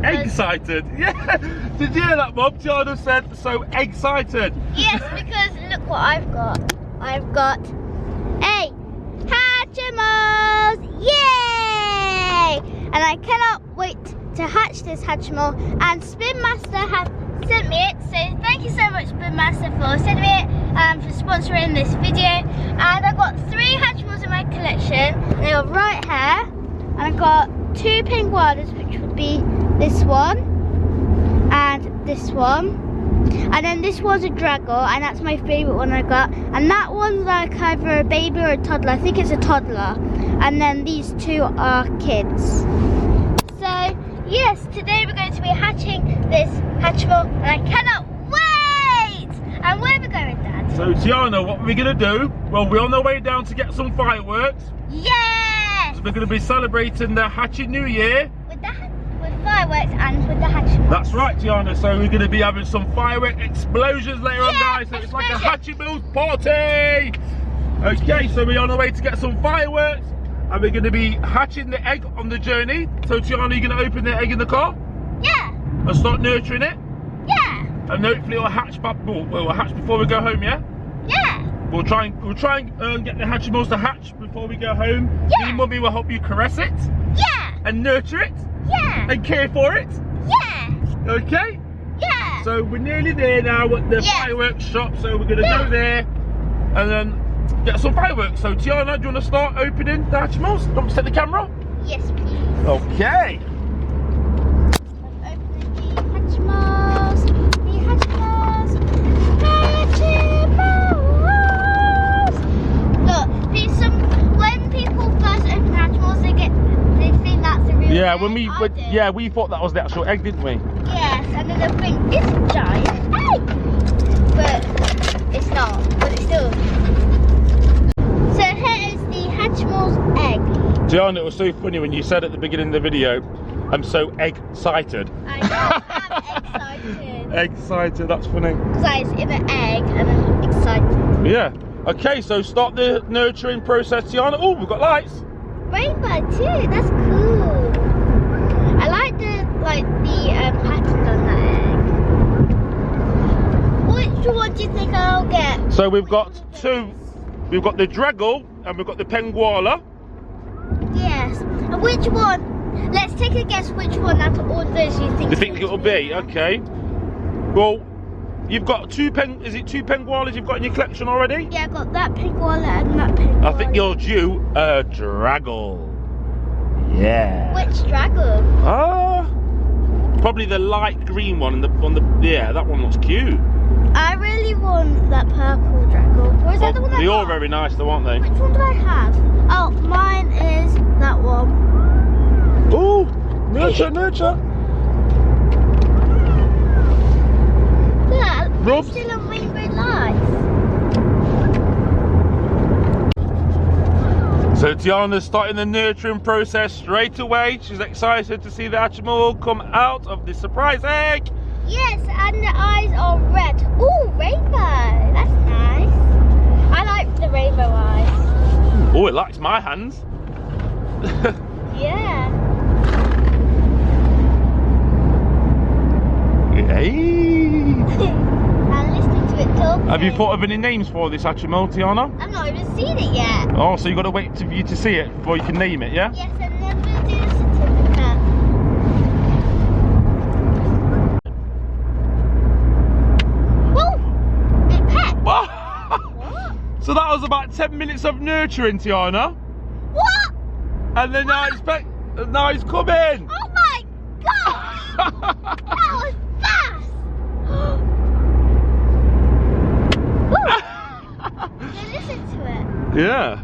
Excited? Yeah. Did you hear that, Mum? Tiana said so excited. Yes, because look what I've got. I've got a Hatchimals! Yay! And I cannot wait to hatch this Hatchimal. And Spin Master has sent me it, so thank you so much, Spin Master, for sending me it and for sponsoring this video. And I've got 3 Hatchimals in my collection. They are right here. And I've got 2 Pengualas, which would be this one and this one. And then this one's a Draggle, and that's my favourite one I got. And that one's like either a baby or a toddler. I think it's a toddler. And then these 2 are kids. So, yes, today we're going to be hatching this Hatchimal, and I cannot wait! And where are we going, Dad? So, Tiana, what are we going to do? Well, we're on our way down to get some fireworks. Yes! So we're going to be celebrating the Hatchy New Year. With fireworks and with the Hatchimals. That's right, Tiana. So we're going to be having some firework explosions later on, guys. So explosions. it's like a Hatchimals party. Okay, so we're on our way to get some fireworks, and we're going to be hatching the egg on the journey. So Tiana, are you going to open the egg in the car? Yeah. And start nurturing it? Yeah. And hopefully it'll hatch we'll hatch before we go home, yeah? Yeah. We'll try and get the Hatchimals to hatch before we go home. Yeah. Me and Mummy will help you caress it. Yeah. And nurture it. Yeah. And care for it. Yeah. Okay? Yeah. So we're nearly there now at the fireworks shop, so we're going to go there and then get some fireworks. So Tiana, do you want to start opening the Hatchimals? Do you want to set the camera? Yes, please. Okay. I'm opening the Hatchimals. The Hatchimals. Hatchimals. Look, when people first open Hatchimals, they think that's a real egg. Yeah, we thought that was the actual egg, didn't we? Yes, and then they'll think it's a giant egg. But it's not, but it's still. So here is the Hatchimals egg. Tiana, it was so funny when you said at the beginning of the video, I'm so egg-cited. I know, I'm excited. Egg-cited, that's funny. Because I was in an egg and I'm excited. Yeah. Okay, so start the nurturing process, Tiana. Oh, we've got lights. Rainbow too, that's cool. I like the pattern on that egg. Which one do you think I'll get? So we've got 2. We've got the Draggle and we've got the Penguala. Yes. And which one? Let's take a guess which one out of all those you think. You think it'll be? Okay. Well, you've got 2 Pengualas you've got in your collection already? Yeah, I got that Penguala and that Penguala. I think you're due a Draggle. Yeah. Which Draggle? Probably the light green one yeah, that one looks cute. I really want that purple Draggle. Or is that the one They're all very nice though, aren't they? Which one do I have? Oh, mine is that one. Oh, nurture. Look, still on rainbow lights. So Tiana's starting the nurturing process straight away. She's excited to see the Hatchimal come out of the surprise egg. Yes, and the eyes are red. Oh, rainbow. That's nice. I like the rainbow eyes. Oh, it likes my hands. Yeah. Hey. I'm listening to it talking. Have you thought of any names for this Hatchimal, Tiana? I've not even seen it yet. Oh, so you've got to wait for you to see it before you can name it, yeah? Yes, and then we'll do the certificate. Oh! It pecked. What? So that was about 10 minutes of nurturing, Tiana. What? And then now he's coming. Oh my gosh! That was fast! Listen to it. Yeah.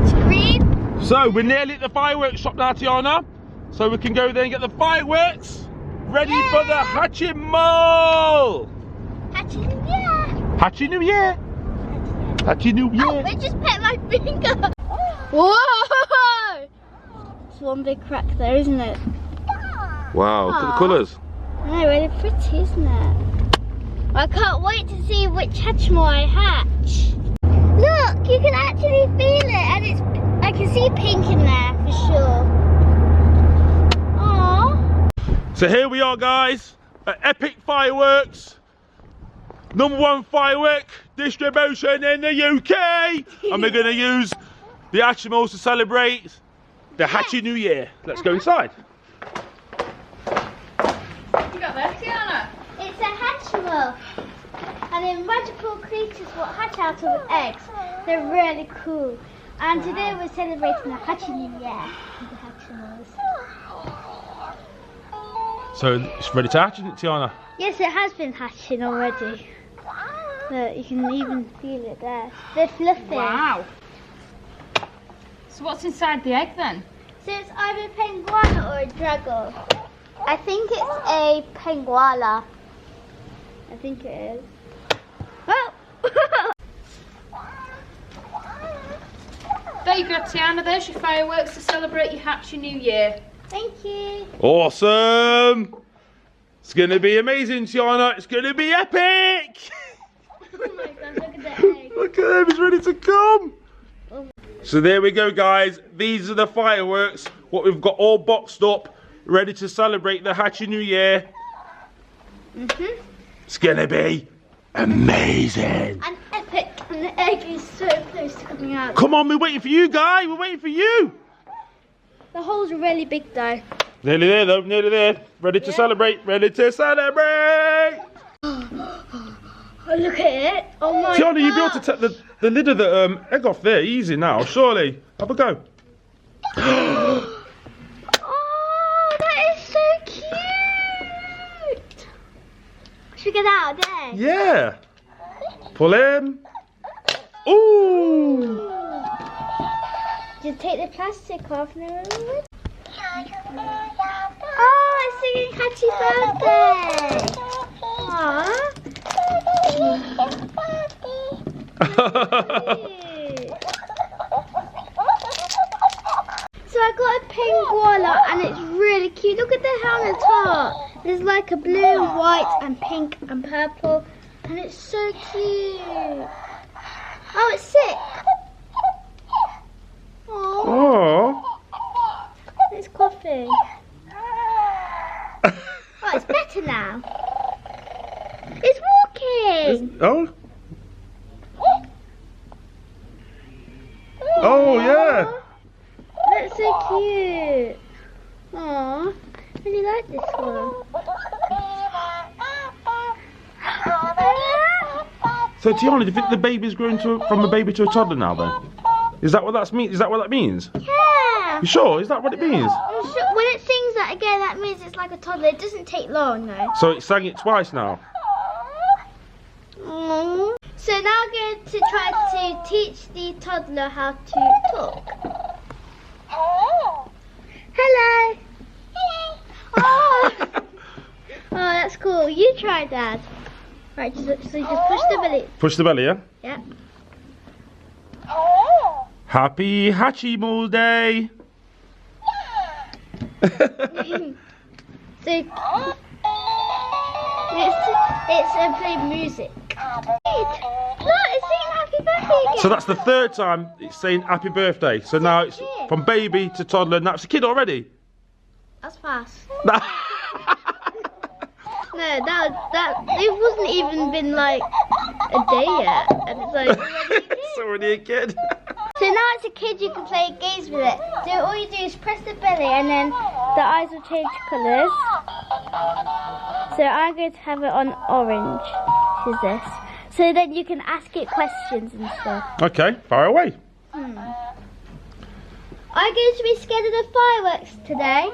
It's green. So we're nearly at the fireworks shop now, Tiana. So we can go there and get the fireworks ready for the Hatchimal. Hatchy New Year. Hatchy New Year. Hatchy New Year. Oh, it just pet my finger. Whoa! It's one big crack there, isn't it? Wow, look at the colours. I know, really pretty, isn't it? I can't wait to see which Hatchimal I hatch. Look, you can actually feel it, and I can see pink in there for sure. So here we are, guys, at Epic Fireworks. #1 firework distribution in the UK. And we're going to use the Hatchimals to celebrate the Hatchy New Year. Let's go inside. You got this, Tiana? It's a Hatchimal. And in magical creatures what hatch out of eggs. They're really cool. And today we're celebrating the Hatchy New Year with the Hatchimals. So it's ready to hatch, isn't it, Tiana? Yes, it has been hatching already. Look, you can even feel it there. They're fluffy. Wow. So what's inside the egg then? So it's either a penguala or a drago. I think it's a penguala. I think it is. Oh! There you go, Tiana. There's your fireworks to celebrate your Hatchy New Year. Thank you. Awesome! It's going to be amazing, Tiana. It's going to be epic! Oh my god, look at the egg. Look at him, he's ready to come! So there we go, guys. These are the fireworks. What we've got all boxed up, ready to celebrate the Hatchy New Year. It's going to be amazing. And epic. And the egg is so close to coming out. Come on, we're waiting for you, guy. We're waiting for you. The holes are really big though. Nearly there, though. Nearly there. Ready to celebrate. Ready to celebrate. Oh, look at it. Oh my god. Tiana, you'll be able to take the lid of the egg off there. Easy now, surely. Have a go. Oh, that is so cute. Should we get out of there? Yeah. Pull in. Ooh. Just take the plastic off now. Oh, it's singing Happy Birthday. Aww. So I got a penguala and it's really cute. Look at the hair on the top. There's like a blue, white and pink and purple. And it's so cute. Oh, it's sick. Oh. It's coughing. Oh, it's better now. It's walking. Oh. Oh, yeah. That's so cute. Aww, I really like this one. So Tiana, do you think the baby's grown from a baby to a toddler now then? Is that what that means? Is that what that means? Yeah. You sure? Is that what it means? I'm sure when it sings that again, that means it's like a toddler. It doesn't take long though. So it sang it twice now. So now I'm going to try to teach the toddler how to talk. Hello. Oh. Oh, that's cool. You try, Dad. Right, so just push the belly. Push the belly, yeah? Yeah. Happy Hatchimal Day! So it's playing music. Look, it's saying happy birthday again. So that's the third time it's saying happy birthday. So now it's from baby to toddler. Now it's a kid already. That's fast. No, that it wasn't even been like a day yet, and it's like It's already a kid. So now it's a kid, you can play games with it. So all you do is press the belly and then the eyes will change colours. So I'm going to have it on orange, which is this. So then you can ask it questions and stuff. Okay, fire away. I'm going to be scared of the fireworks today.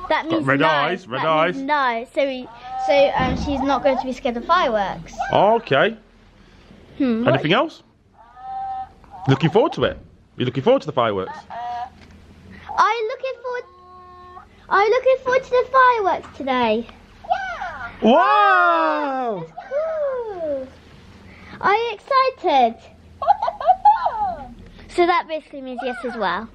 That means red no. eyes, red That eyes. means no, so she's not going to be scared of fireworks. Okay. Anything else? Looking forward to it. You're looking forward to the fireworks. Are you looking forward to the fireworks today? Yeah. Wow! That's cool. Are you excited? So that basically means yes as well.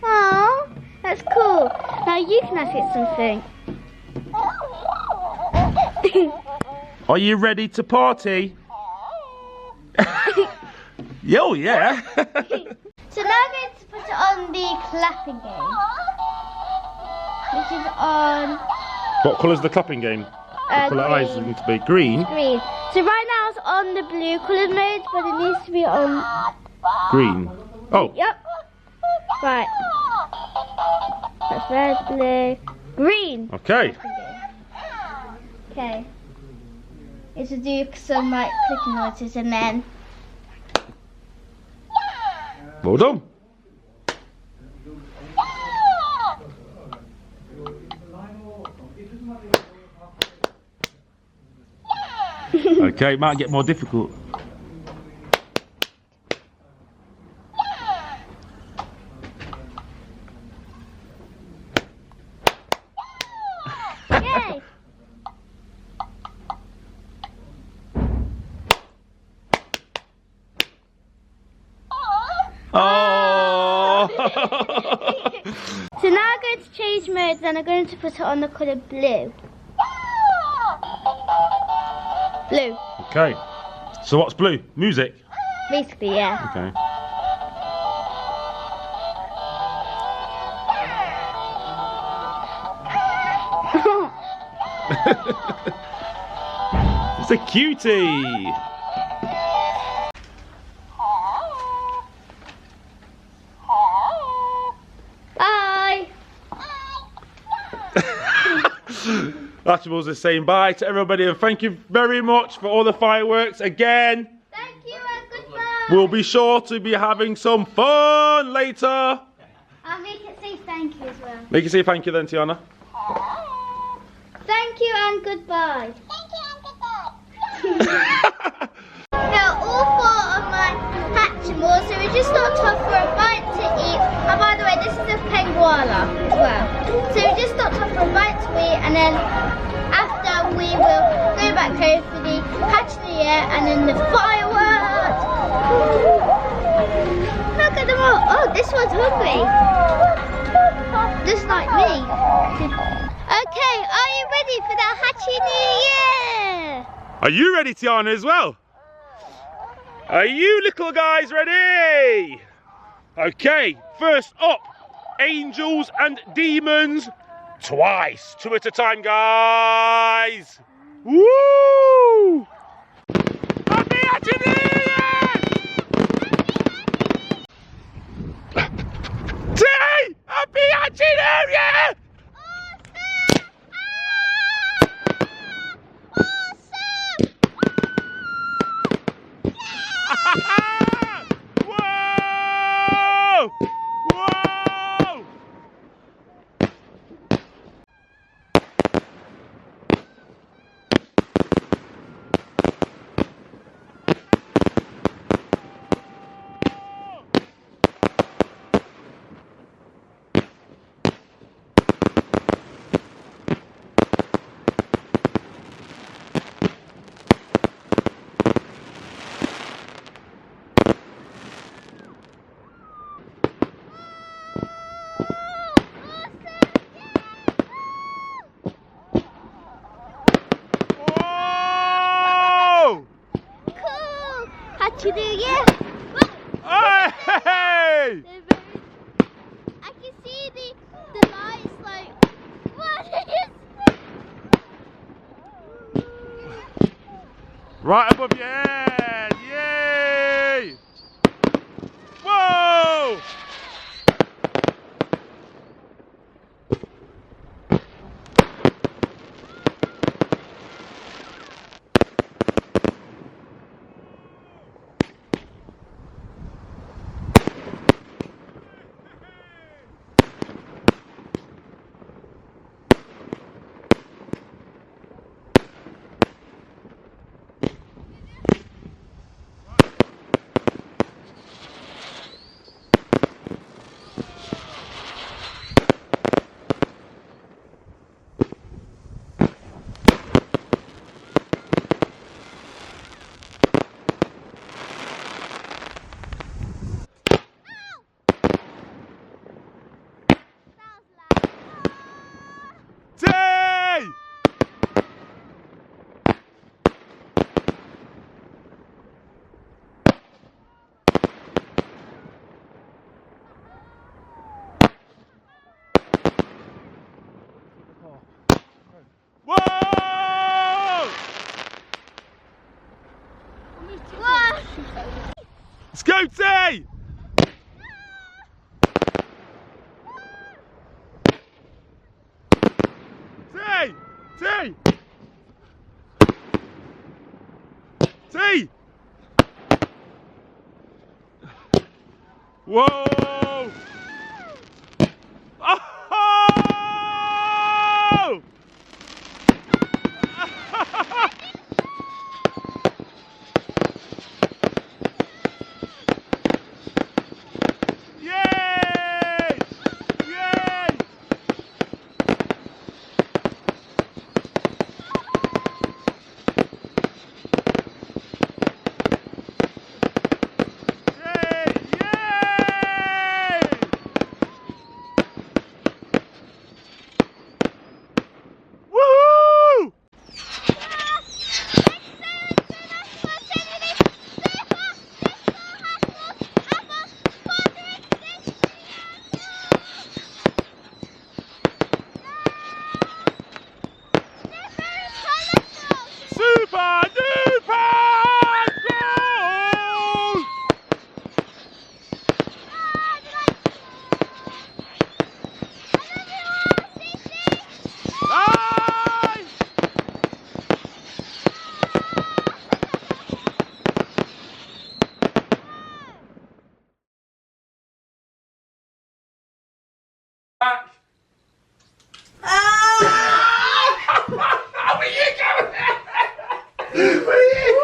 Oh, that's cool. Now you can ask it something. Are you ready to party? Yo, yeah. So now I'm going to put it on the clapping game, which is on What colour's the clapping game? Colour eyes Green. need to be green. Green. So right now it's on the blue colour mode, but it needs to be on. Green. Oh. Yep. Right. That's red, blue, green. Okay. Okay. It's to do some like clicking noises and then. Well done. Okay, it might get more difficult. Yay! Oh! So now I'm going to change modes and I'm going to put it on the colour blue. Blue. Okay. So what's blue? Music? Basically, yeah. Okay. It's a cutie! Bye! Hatchimals is saying bye to everybody and thank you very much for all the fireworks again. Thank you and goodbye! We'll be sure to be having some fun later. I'll make it say thank you as well. Make you say thank you then, Tiana. Thank you and goodbye. Thank you and goodbye. Now all four of my Hatchimals, so we just stopped off for a bite to eat. And by the way, this is a Penguala as well. So we just stopped off for a bite to eat, and then after we will go back home for the Hatchy New Year and then the fireworks. Look at them all. Oh, this one's hungry. Just like me. Okay, are you ready for the Hatchy New Year? Are you ready, Tiana, as well? Are you little guys ready? Okay, first up, angels and demons twice. Two at a time, guys. Woo! Happy Hatchy New Year! Say, Happy Hatchy New Year! Whoa! Whoa! Cool! Hatchy New Year! Hey! I can see the lights like, what is this? Right above your head! Yay! Whoa! Go T! T! T! T! Whoa! Oh! Yay! Yay! Woohoo! Super duper goal! Nice! Back. Where are you going? Where are you?